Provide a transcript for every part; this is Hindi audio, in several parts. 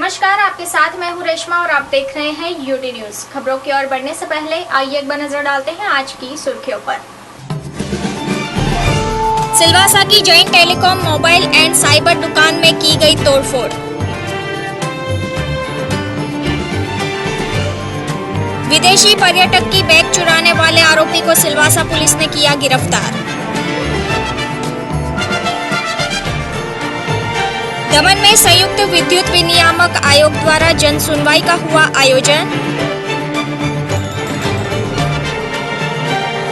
नमस्कार, आपके साथ मैं हूं रेशमा और आप देख रहे हैं यूटी न्यूज। खबरों की ओर बढ़ने से पहले आइए एक बार नजर डालते हैं आज की सुर्खियों पर। सिलवासा की Jain telecom mobile and cyber दुकान में की गई तोड़फोड़। विदेशी पर्यटक की बैग चुराने वाले आरोपी को सिलवासा पुलिस ने किया गिरफ्तार। दमन में संयुक्त विद्युत विनियामक आयोग द्वारा जन सुनवाई का हुआ आयोजन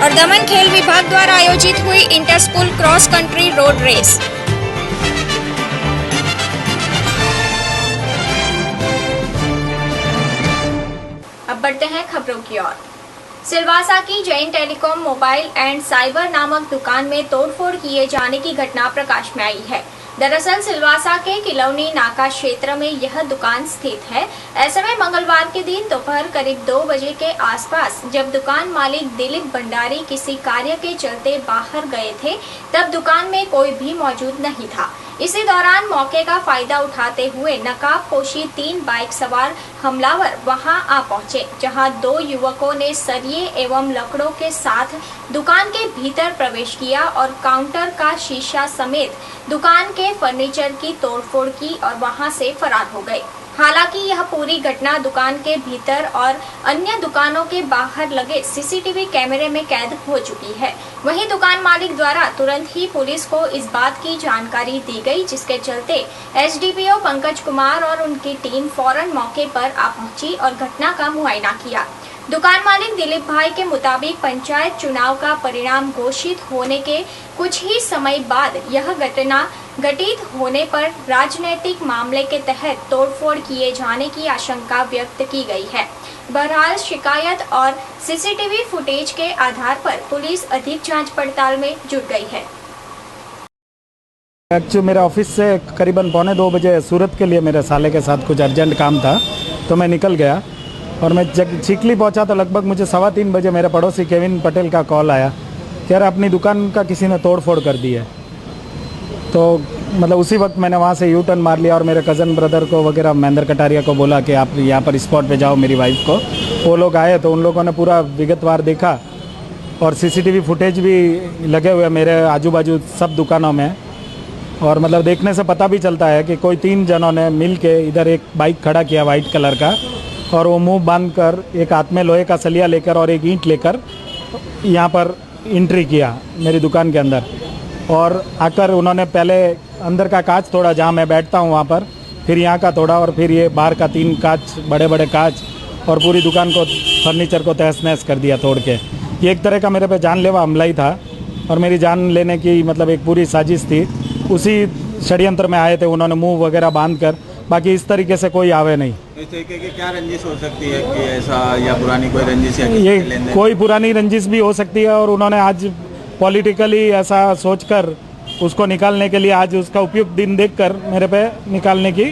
और दमन खेल विभाग द्वारा आयोजित हुई inter school cross country road race. अब बढ़ते हैं खबरों की ओर। सिलवासा की Jain telecom mobile and cyber नामक दुकान में तोड़फोड़ किए जाने की घटना प्रकाश में आई है। दरअसल सिलवासा के किलौनी नाका क्षेत्र में यह दुकान स्थित है। ऐसे में मंगलवार के दिन दोपहर करीब 2 बजे के आसपास जब दुकान मालिक दिलीप भंडारी किसी कार्य के चलते बाहर गए थे, तब दुकान में कोई भी मौजूद नहीं था। इसी दौरान मौके का फायदा उठाते हुए नकाबपोशी 3 बाइक सवार हमलावर वहां आ पहुंचे, जहां 2 युवकों ने सरिये एवं लकड़ों के साथ दुकान के भीतर प्रवेश किया और काउंटर का शीशा समेत दुकान के फर्नीचर की तोड़फोड़ की और वहां से फरार हो गए। हालांकि यह पूरी घटना दुकान के भीतर और अन्य दुकानों के बाहर लगे सीसीटीवी कैमरे में कैद हो चुकी है। वहीं दुकान मालिक द्वारा तुरंत ही पुलिस को इस बात की जानकारी दी गई, जिसके चलते एसडीपीओ पंकज कुमार और उनकी टीम फौरन मौके पर आ पहुंची और घटना का मुआयना किया। दुकान मालिक दिलीप भाई के मुताबिक पंचायत चुनाव का परिणाम घोषित होने के कुछ ही समय बाद यह घटना घटित होने पर राजनीतिक मामले के तहत तोड़फोड़ किए जाने की आशंका व्यक्त की गई है। बहरहाल शिकायत और सीसीटीवी फुटेज के आधार पर पुलिस अधिक जांच पड़ताल में जुट गई है। एक्चुअली मेरे ऑफिस से करीबन 1:45 बजे सूरत के लिए मेरे साले के साथ कुछ अर्जेंट काम था, तो मैं निकल गया और मैं जब चिखली पहुंचा तो लगभग मुझे 3:15 बजे मेरे पड़ोसी केविन पटेल का कॉल आया कि यार अपनी दुकान का किसी ने तोड़फोड़ कर दी है। तो मतलब उसी वक्त मैंने वहाँ से यू टर्न मार लिया और मेरे कज़न ब्रदर को वगैरह महेंद्र कटारिया को बोला कि आप यहाँ पर स्पॉट पे जाओ मेरी वाइफ को। वो लोग आए तो उन लोगों ने पूरा विगतवार देखा और सीसीटीवी फुटेज भी लगे हुए मेरे आजू बाजू सब दुकानों में। और मतलब देखने से पता भी चलता है कि कोई 3 जनों ने मिल के इधर एक बाइक खड़ा किया वाइट कलर का और वो मुंह बांध कर एक हाथ में लोहे का सलिया लेकर और एक ईंट लेकर यहाँ पर एंट्री किया मेरी दुकान के अंदर। और आकर उन्होंने पहले अंदर का कांच तोड़ा जहाँ मैं बैठता हूँ वहाँ पर, फिर यहाँ का तोड़ा और फिर ये बाहर का 3 कांच बड़े बड़े कांच और पूरी दुकान को फर्नीचर को तहस नहस कर दिया तोड़ के। ये एक तरह का मेरे पे जानलेवा हमला ही था और मेरी जान लेने की मतलब एक पूरी साजिश थी। उसी षड्यंत्र में आए थे उन्होंने, मुंह वगैरह बांध कर। बाकी इस तरीके से कोई आवे नहीं। इस तरीके की क्या रंजिश हो सकती है कि ऐसा, या पुरानी कोई रंजिश या ये कोई पुरानी रंजिश भी हो सकती है और उन्होंने आज पॉलिटिकली ऐसा सोचकर उसको निकालने के लिए आज उसका उपयुक्त दिन देखकर मेरे पे निकालने की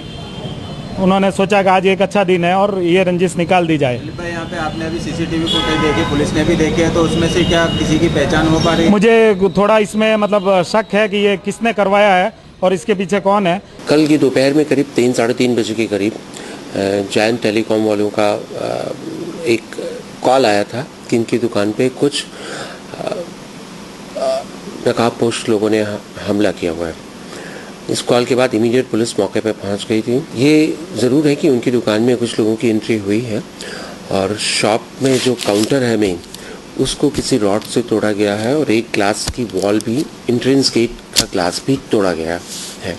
उन्होंने सोचा कि आज एक अच्छा दिन है और ये रंजिश निकाल दी जाए। भाई यहाँ पे आपने अभी सीसीटीवी फुटेज देखी, पुलिस ने भी देखी है, तो उसमें से क्या किसी की पहचान हो पा रही है? मुझे थोड़ा इसमें मतलब शक है कि ये किसने करवाया है और इसके पीछे कौन है। कल की दोपहर में करीब 3-3:30 बजे के करीब जैन टेलीकॉम वालों का एक कॉल आया था कि इनकी दुकान पे कुछ नकाबपोश लोगों ने हमला किया हुआ है। इस कॉल के बाद इमीडिएट पुलिस मौके पे पहुंच गई थी। ये ज़रूर है कि उनकी दुकान में कुछ लोगों की एंट्री हुई है और शॉप में जो काउंटर है मेन उसको किसी रॉड से तोड़ा गया है और एक ग्लास की वॉल भी, एंट्रेंस गेट का ग्लास भी तोड़ा गया है।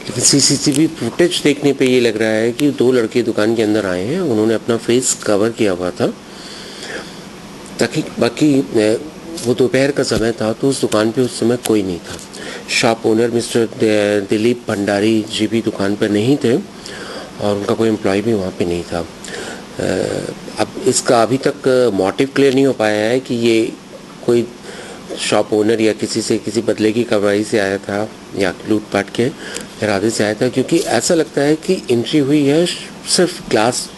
लेकिन सीसीटीवी फुटेज देखने पे ये लग रहा है कि 2 लड़के दुकान के अंदर आए हैं, उन्होंने अपना फेस कवर किया हुआ था ताकि बाकी वो दोपहर का समय था तो उस दुकान पे उस समय कोई नहीं था। Shop owner mister Dilip Bhandari ji भी दुकान पर नहीं थे और उनका कोई एम्प्लॉय भी वहाँ पे नहीं था। अब इसका अभी तक मोटिव क्लियर नहीं हो पाया है कि ये कोई शॉप ओनर या किसी से किसी बदले की कार्रवाई से आया था या लूटपाट के इरादे से आया था, क्योंकि ऐसा लगता है कि एंट्री हुई है, सिर्फ ग्लास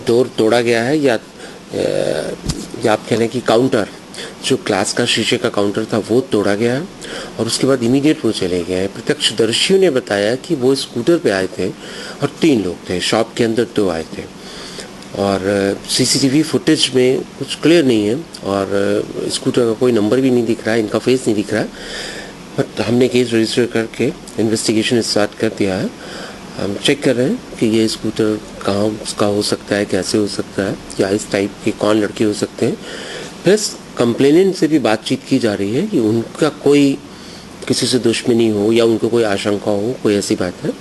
डोर तोड़ा गया है या आप कह लें कि काउंटर जो ग्लास का शीशे का काउंटर था वो तोड़ा गया और उसके बाद इमीडिएट वो चले गए। प्रत्यक्षदर्शियों ने बताया कि वो स्कूटर पे आए थे और 3 लोग थे, शॉप के अंदर 2 आए थे और सीसीटीवी फुटेज में कुछ क्लियर नहीं है और स्कूटर का कोई नंबर भी नहीं दिख रहा है, इनका फेस नहीं दिख रहा है। बट हमने केस रजिस्टर करके इन्वेस्टिगेशन स्टार्ट कर दिया है। हम चेक कर रहे हैं कि ये स्कूटर कहाँ का हो सकता है, कैसे हो सकता है, या इस टाइप के कौन लड़के हो सकते हैं। प्लस कंप्लेनेंट से भी बातचीत की जा रही है कि उनका कोई किसी से दुश्मनी हो या उनको कोई आशंका हो, कोई ऐसी बात है।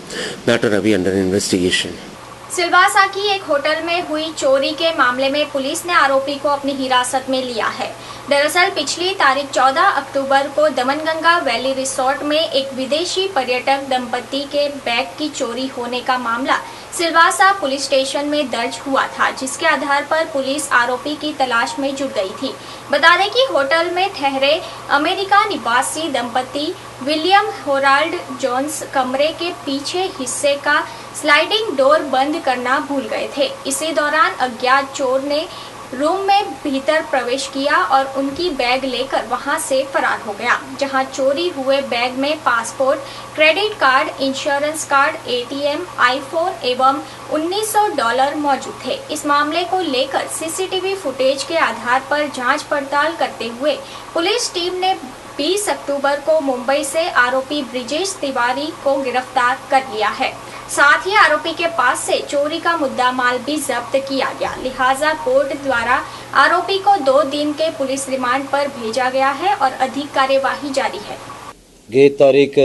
मैटर अभी अंडर इन्वेस्टिगेशन है। सिलवासा की एक होटल में हुई चोरी के मामले में पुलिस ने आरोपी को अपनी हिरासत में लिया है। दरअसल पिछली तारीख 14 अक्टूबर को दमनगंगा वैली रिसोर्ट में एक विदेशी पर्यटक दंपति के बैग की चोरी होने का मामला सिलवासा पुलिस स्टेशन में दर्ज हुआ था, जिसके आधार पर पुलिस आरोपी की तलाश में जुट गई थी। बता दें कि होटल में ठहरे अमेरिका निवासी दंपति विलियम होराल्ड जोन्स कमरे के पीछे हिस्से का स्लाइडिंग डोर बंद करना भूल गए थे। इसी दौरान अज्ञात चोर ने रूम में भीतर प्रवेश किया और उनकी बैग लेकर वहां से फरार हो गया, जहां चोरी हुए बैग में passport, credit card, insurance card, ATM, iPhone एवं $1900 मौजूद थे। इस मामले को लेकर सीसीटीवी फुटेज के आधार पर जांच पड़ताल करते हुए पुलिस टीम ने 20 अक्टूबर को मुंबई से आरोपी ब्रिजेश तिवारी को गिरफ्तार कर लिया है। साथ ही आरोपी के पास से चोरी का मुद्दा माल भी जब्त किया गया। लिहाजा कोर्ट द्वारा आरोपी को 2 दिन के पुलिस रिमांड पर भेजा गया है और अधिक कार्यवाही जारी है। ये तारीख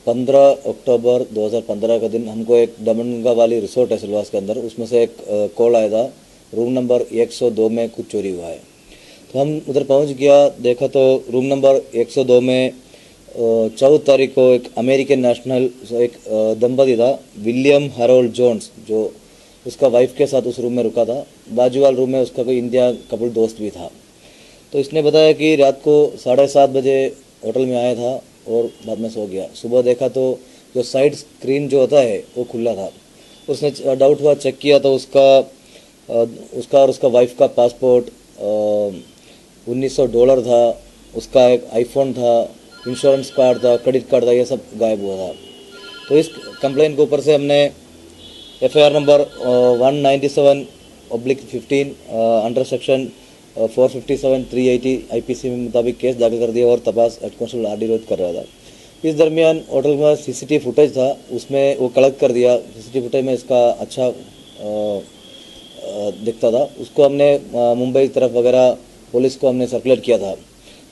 15 अक्टूबर 2015 का दिन हमको एक दमनगंगा वाली रिसोर्ट है सिलवास के अंदर, उसमें से एक कॉल आया था, रूम नंबर 102 में कुछ चोरी हुआ है। तो हम उधर पहुंच गया, देखा तो रूम नंबर 102 में 14 तारीख को एक अमेरिकन नेशनल एक दंपति था, विलियम हैरोल्ड जोन्स, जो उसका वाइफ के साथ उस रूम में रुका था। बाजू वाले रूम में उसका कोई इंडिया कपल दोस्त भी था। तो इसने बताया कि रात को 7:30 बजे होटल में आया था और बाद में सो गया। सुबह देखा तो जो साइड स्क्रीन जो होता है वो खुला था। उसने डाउट हुआ, चेक किया तो उसका और उसका वाइफ का पासपोर्ट, $1900 था, उसका एक आईफोन था, इंश्योरेंस कार्ड था, क्रेडिट कार्ड था, ये सब गायब हुआ था। तो इस कंप्लेंट के ऊपर से हमने FIR number 197/15 under section 457-380 IPC में मुताबिक केस दाखिल कर दिया और तपास हेड कांस्टेबल RD रोहित कर रहा था। इस दरमियान होटल में CCTV फुटेज था, उसमें वो कलेक्ट कर दिया। CCTV फुटेज में इसका अच्छा दिखता था, उसको हमने मुंबई की तरफ वगैरह पुलिस को हमने सर्कुलेट किया था।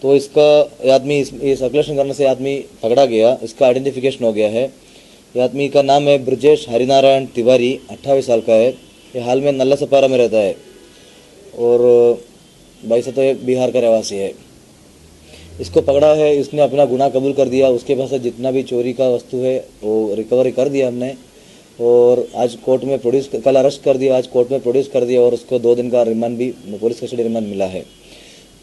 तो इसका आदमी ये सर्कुलेशन करने से आदमी पकड़ा गया, इसका आइडेंटिफिकेशन हो गया है। ये आदमी का नाम है ब्रजेश हरिनारायण तिवारी, 28 साल का है। ये हाल में नल्ला सपारा में रहता है और भाई से तो ये बिहार का रहवासी है। इसको पकड़ा है, इसने अपना गुनाह कबूल कर दिया। उसके पास जितना भी चोरी का वस्तु है वो रिकवरी कर दिया हमने और आज कोर्ट में प्रोड्यूस, कल अरेस्ट कर दिया, आज कोर्ट में प्रोड्यूस कर दिया और उसको 2 दिन का रिमांड भी, पुलिस कस्टडी रिमांड मिला है।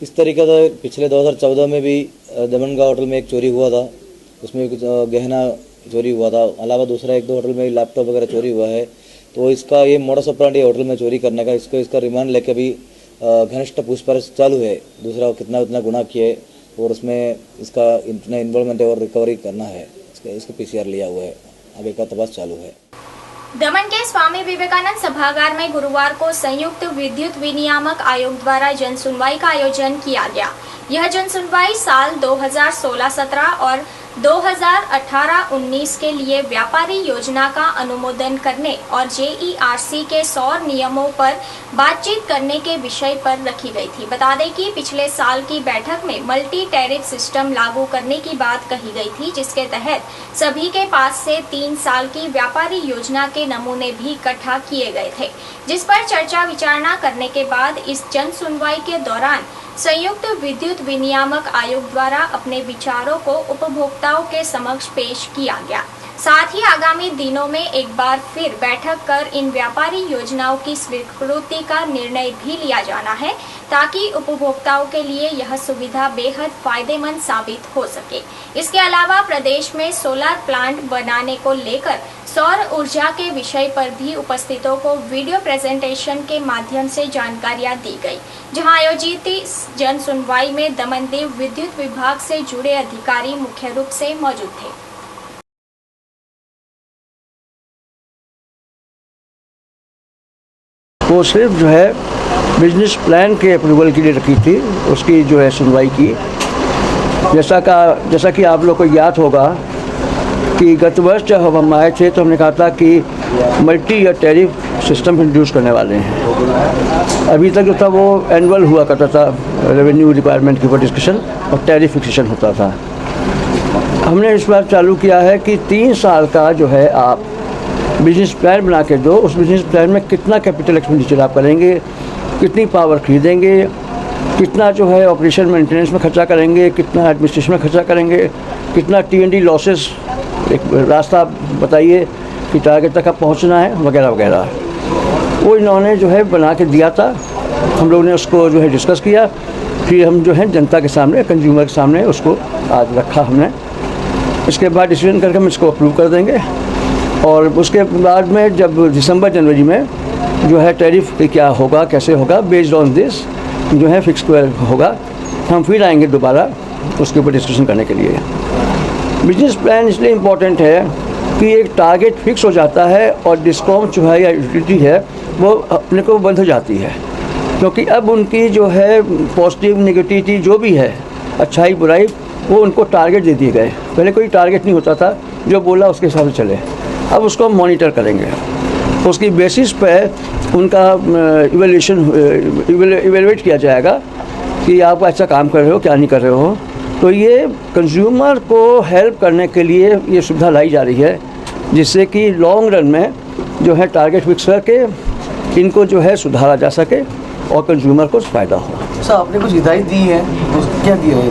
इस तरीके से पिछले 2014 में भी दमनगंगा होटल में एक चोरी हुआ था, उसमें कुछ गहना चोरी हुआ था। अलावा दूसरा 1-2 होटल में लैपटॉप वगैरह चोरी हुआ है। तो इसका ये मोडस ऑपरेंडी होटल में चोरी करने का, इसका रिमांड लेके भी घनिष्ठ पूछताछ चालू है। दूसरा कितना उतना गुनाह किए और उसमें इसका इतना इन्वॉल्वमेंट है और रिकवरी करना है, इसका PCR लिया हुआ है, आगे का तपास चालू है। दमन के स्वामी विवेकानंद सभागार में गुरुवार को संयुक्त विद्युत विनियामक आयोग द्वारा जन सुनवाई का आयोजन किया गया। यह जन सुनवाई साल 2016-17 और 2018-19 के लिए व्यापारी योजना का अनुमोदन करने और JERC के सौर नियमों पर बातचीत करने के विषय पर रखी गई थी। बता दें कि पिछले साल की बैठक में मल्टी टैरिफ सिस्टम लागू करने की बात कही गई थी, जिसके तहत सभी के पास से 3 साल की व्यापारी योजना के नमूने भी इकट्ठा किए गए थे, जिस पर चर्चा विचारणा करने के बाद इस जन सुनवाई के दौरान संयुक्त विद्युत विनियामक आयोग द्वारा अपने विचारों को उपभोक्ताओं के समक्ष पेश किया गया। साथ ही आगामी दिनों में एक बार फिर बैठक कर इन व्यापारी योजनाओं की स्वीकृति का निर्णय भी लिया जाना है, ताकि उपभोक्ताओं के लिए यह सुविधा बेहद फायदेमंद साबित हो सके। इसके अलावा प्रदेश में सोलर प्लांट बनाने को लेकर सौर ऊर्जा के विषय पर भी उपस्थितों को वीडियो प्रेजेंटेशन के माध्यम से जानकारियां दी गई, जहां आयोजित जन सुनवाई में दमनदेव विद्युत विभाग से जुड़े अधिकारी मुख्य रूप से मौजूद थे। वो सिर्फ जो है बिजनेस प्लान के अप्रूवल के लिए रखी थी, उसकी जो है सुनवाई की। जैसा कि आप लोग को याद होगा कि गत वर्ष जब हम आए थे तो हमने कहा था कि multi year tariff system introduce करने वाले हैं। अभी तक जो था वो एनुअल हुआ करता था, रेवेन्यू रिक्वायरमेंट के ऊपर डिस्कशन और टैरिफ फिक्सेशन होता था। हमने इस बार चालू किया है कि 3 साल का जो है आप बिजनेस प्लान बना के दो। उस बिजनेस प्लान में कितना कैपिटल एक्सपेंडिचर आप करेंगे, कितनी पावर खरीदेंगे, कितना जो है ऑपरेशन मेंटेनेंस में खर्चा करेंगे, कितना एडमिनिस्ट्रेशन में खर्चा करेंगे, कितना T&D लॉसेस, एक रास्ता बताइए कि टारगेट तक आप पहुंचना है, वगैरह वगैरह। वो इन्होंने जो है बना के दिया था। हम लोगों ने उसको जो है डिस्कस किया, फिर हम जो है जनता के सामने, कंज्यूमर के सामने उसको आज रखा हमने। इसके बाद डिसीजन करके हम इसको अप्रूव कर देंगे और उसके बाद में जब दिसंबर जनवरी में जो है टैरिफ क्या होगा, कैसे होगा, बेस्ड ऑन दिस जो है फिक्स होगा। हम फिर आएंगे दोबारा उसके ऊपर डिस्कशन करने के लिए। बिजनेस प्लान इसलिए इम्पोर्टेंट है कि एक टारगेट फिक्स हो जाता है और डिस्कॉम जो है या यूटिलिटी है वो अपने को बंद हो जाती है, क्योंकि अब उनकी जो है पॉजिटिव नेगेटिविटी जो भी है, अच्छाई बुराई, वो उनको टारगेट दे दिए गए। पहले कोई टारगेट नहीं होता था, जो बोला उसके हिसाब से चले। अब उसको हम मॉनिटर करेंगे, उसकी बेसिस पे उनका इवेलुएट किया जाएगा कि आप अच्छा काम कर रहे हो, क्या नहीं कर रहे हो। तो ये कंज्यूमर को हेल्प करने के लिए ये सुविधा लाई जा रही है, जिससे कि लॉन्ग रन में जो है टारगेट फिक्स करके इनको जो है सुधारा जा सके और कंज्यूमर को फ़ायदा हो। सर आपने कुछ हिदायत दी है, क्या दी है?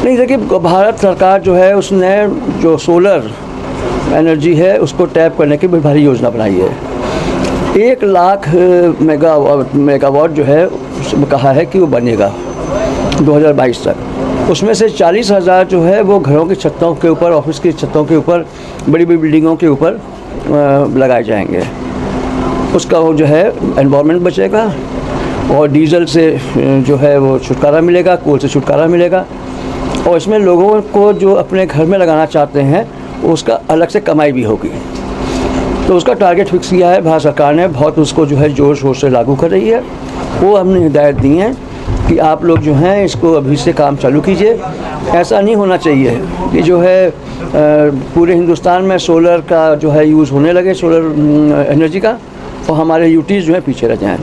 नहीं, देखिए भारत सरकार जो है उसने जो सोलर एनर्जी है उसको टैप करने की भारी योजना बनाई है। 1 लाख मेगावाट जो है उसमें कहा है कि वो बनेगा 2022 तक। उसमें से 40,000 जो है वो घरों की छतों के ऊपर, ऑफिस की छतों के ऊपर, बड़ी बड़ी बिल्डिंगों के ऊपर लगाए जाएंगे। उसका वो जो है एनवायरनमेंट बचेगा और डीजल से जो है वो छुटकारा मिलेगा, कोल से छुटकारा मिलेगा। और इसमें लोगों को जो अपने घर में लगाना चाहते हैं उसका अलग से कमाई भी होगी। तो उसका टारगेट फिक्स किया है भारत सरकार ने, बहुत उसको जो है जोर शोर से लागू कर रही है। वो हमने हिदायत दी हैं कि आप लोग जो हैं इसको अभी से काम चालू कीजिए। ऐसा नहीं होना चाहिए कि जो है पूरे हिंदुस्तान में सोलर का जो है यूज़ होने लगे, सोलर एनर्जी का, और हमारे यूटीज़ जो है पीछे रह जाएँ।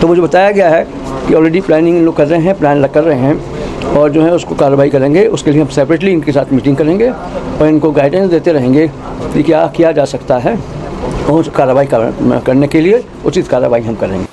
तो मुझे बताया गया है कि ऑलरेडी प्लानिंग लोग कर रहे हैं, प्लान कर रहे हैं और जो है उसको कार्रवाई करेंगे। उसके लिए हम सेपरेटली इनके साथ मीटिंग करेंगे और इनको गाइडेंस देते रहेंगे कि क्या किया जा सकता है और कार्रवाई करने के लिए उचित कार्रवाई हम करेंगे।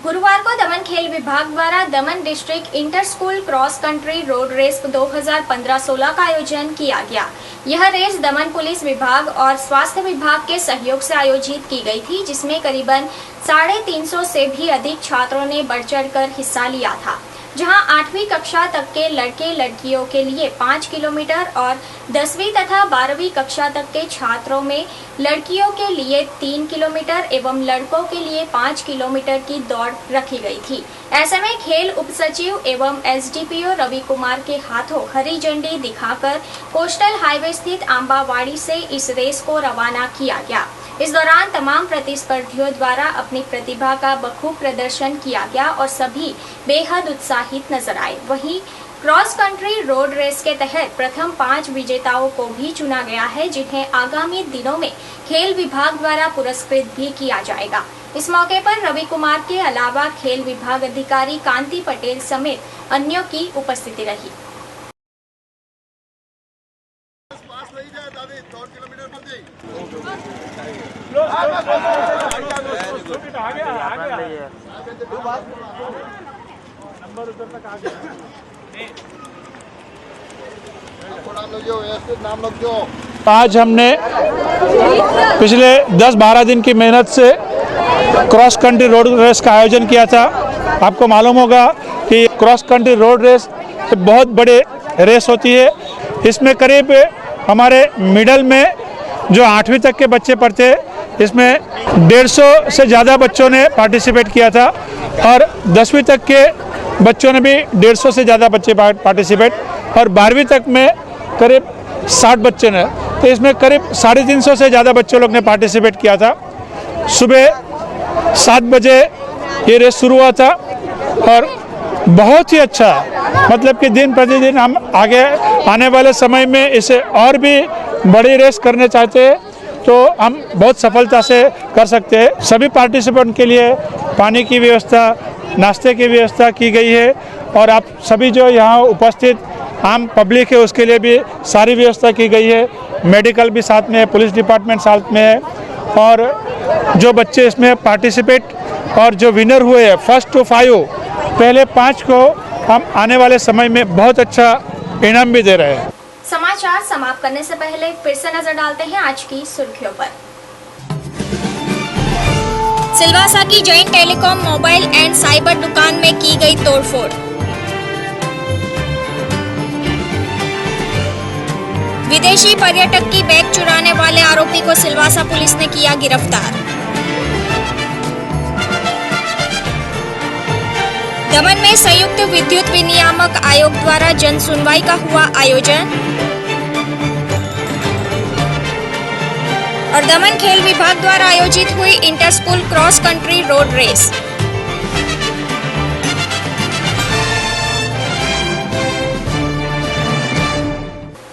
गुरुवार को दमन खेल विभाग द्वारा Daman district inter school cross country road race 2015-16 का आयोजन किया गया। यह रेस दमन पुलिस विभाग और स्वास्थ्य विभाग के सहयोग से आयोजित की गई थी, जिसमें करीबन 350 से भी अधिक छात्रों ने बढ़ चढ़कर हिस्सा लिया था। जहां 8वीं कक्षा तक के लड़के लड़कियों के लिए 5 किलोमीटर और 10वीं तथा 12वीं कक्षा तक के छात्रों में लड़कियों के लिए 3 किलोमीटर एवं लड़कों के लिए 5 किलोमीटर की दौड़ रखी गई थी। ऐसे में खेल उप सचिव एवं एसडीपीओ रवि कुमार के हाथों हरी झंडी दिखाकर कोस्टल हाईवे स्थित आंबावाड़ी से इस रेस को रवाना किया गया। इस दौरान तमाम प्रतिस्पर्धियों द्वारा अपनी प्रतिभा का बखूब प्रदर्शन किया गया और सभी बेहद उत्साहित नजर आए। वहीं क्रॉस कंट्री रोड रेस के तहत प्रथम 5 विजेताओं को भी चुना गया है, जिन्हें आगामी दिनों में खेल विभाग द्वारा पुरस्कृत भी किया जाएगा। इस मौके पर रवि कुमार के अलावा खेल विभाग अधिकारी कांति पटेल समेत अन्यों की उपस्थिति रही। आज हमने पिछले 10-12 दिन की मेहनत से क्रॉस कंट्री रोड रेस का आयोजन किया था। आपको मालूम होगा कि क्रॉस कंट्री रोड रेस बहुत बड़े रेस होती है। इसमें करीब हमारे मिडल में जो 8वीं तक के बच्चे पढ़ते, इसमें 150 से ज़्यादा बच्चों ने पार्टिसिपेट किया था और 10वीं तक के बच्चों ने भी 150 से ज़्यादा बच्चे पार्टिसिपेट, और 12वीं तक में करीब 60 बच्चे ने, तो इसमें करीब 350 से ज़्यादा बच्चों लोग ने पार्टिसिपेट किया था। सुबह 7 बजे ये रेस शुरू हुआ था और बहुत ही अच्छा, मतलब कि दिन प्रतिदिन हम आगे आने वाले समय में इसे और भी बड़ी रेस करने चाहते हैं तो हम बहुत सफलता से कर सकते हैं। सभी पार्टिसिपेंट के लिए पानी की व्यवस्था, नाश्ते की व्यवस्था की गई है और आप सभी जो यहाँ उपस्थित आम पब्लिक है उसके लिए भी सारी व्यवस्था की गई है। मेडिकल भी साथ में है, पुलिस डिपार्टमेंट साथ में है, और जो बच्चे इसमें पार्टिसिपेट और जो विनर हुए हैं फर्स्ट टू 5, पहले 5 को हम आने वाले समय में बहुत अच्छा इनाम भी दे रहे हैं। समाचार समाप्त करने से पहले फिर से नजर डालते हैं आज की सुर्खियों पर। सिलवासा की Jain telecom mobile and cyber दुकान में की गई तोड़फोड़। विदेशी पर्यटक की बैग चुराने वाले आरोपी को सिलवासा पुलिस ने किया गिरफ्तार। दमन में संयुक्त विद्युत विनियामक आयोग द्वारा जन सुनवाई का हुआ आयोजन और दमन खेल विभाग द्वारा आयोजित हुई inter school cross country road race.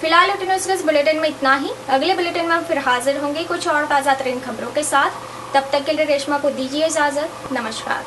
फिलहाल न्यूज़ बुलेटिन में इतना ही। अगले बुलेटिन में हम फिर हाजिर होंगे कुछ और ताज़ा तरीन खबरों के साथ। तब तक के लिए रेशमा को दीजिए इजाजत। नमस्कार।